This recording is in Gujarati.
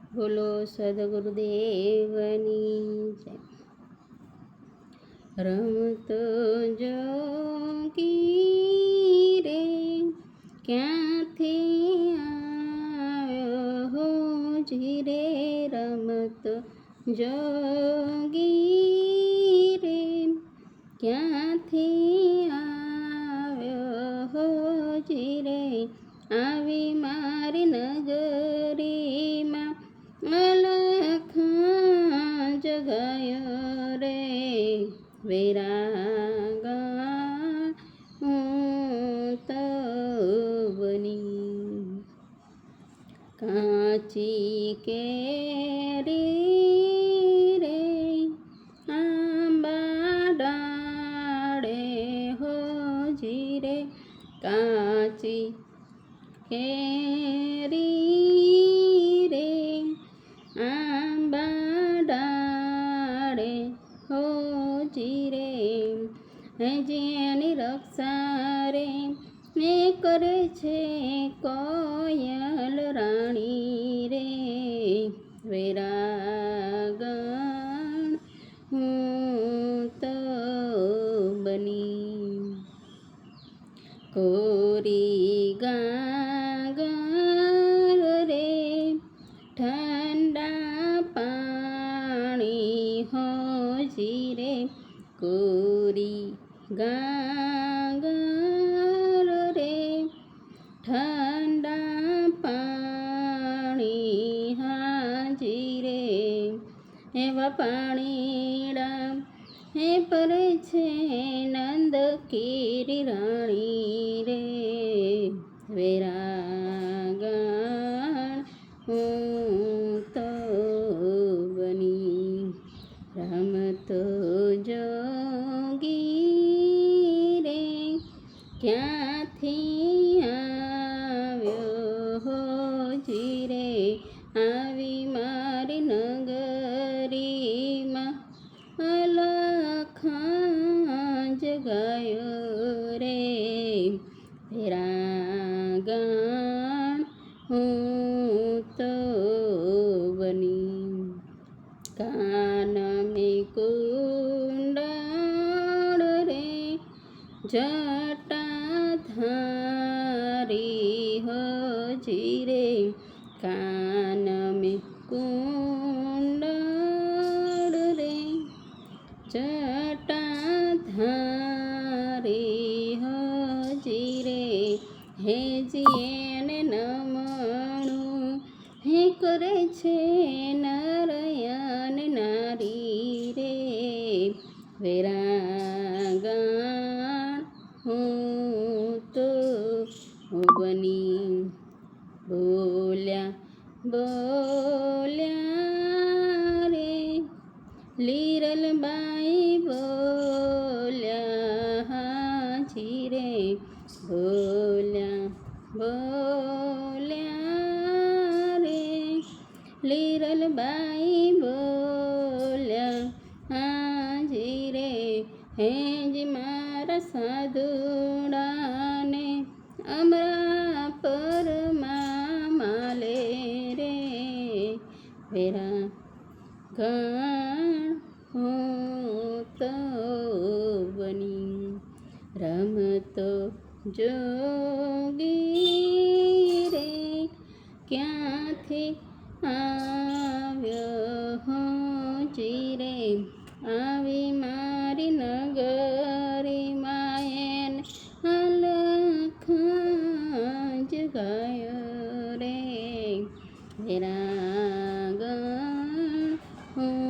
બોલો સદગુરુદેવની જય. રમતો જોગી રે ક્યાંથી આવ્યો હોજી રે, રમતો જોગી રે ક્યાંથી આવ્યો હોજી રે, આવી મારી નગરીમાં અલખ જગાયો રે, વૈરાગા હું તો બની. કાચી કેરી રે આંબા ડાળે હોજી રે, કાચી કેરી રે આંબા ડાળે હોજી રે, જેની રક્ષા રે ને કરે છે કોયલ રાણી રે, વૈરાગણ હું તો બની. કોરી ગાગર રે ઠંડા પાણી હોજી રે, કોરી ગાગર રે ઠંડા પાણી હાજી રે, એવા પાણીડા હે પરે છે નંદ કેરી રાણી રે, વૈરાગણ હું તો બની. રમતો જોગી રે ક્યાંથી આવ્યો હોજી રે, આવી મારી નગરીમાં અલખ જગાયો રે, વૈરાગણ હું તો બની. કાન મેં કુંડળ રે જટાધારી હોજી રે, કાન મેં કુંડળ રે જટાધારી હોજી રે, હે જીએને નમણું હે કરે છે નરયન નારી રે, વૈરાગણ હું તો બની. બોલ્યા બોલ્યા રે લીરલબાઈ બોલ્યા હાજી રે, બોલ્યા બોલ્યા રે લીરલબાઈ બોલ્યા હાજી રે, હેજી મારા સાધુડાને અમરા પરમાં માલે રે, વૈરાગણ હું તો બની. રમતો જોગી રે ક્યાંથી આવ્યો હોજી રે, આવી મારી નગરીમાં એને અલખ જગાયો રે, વૈરાગણ હું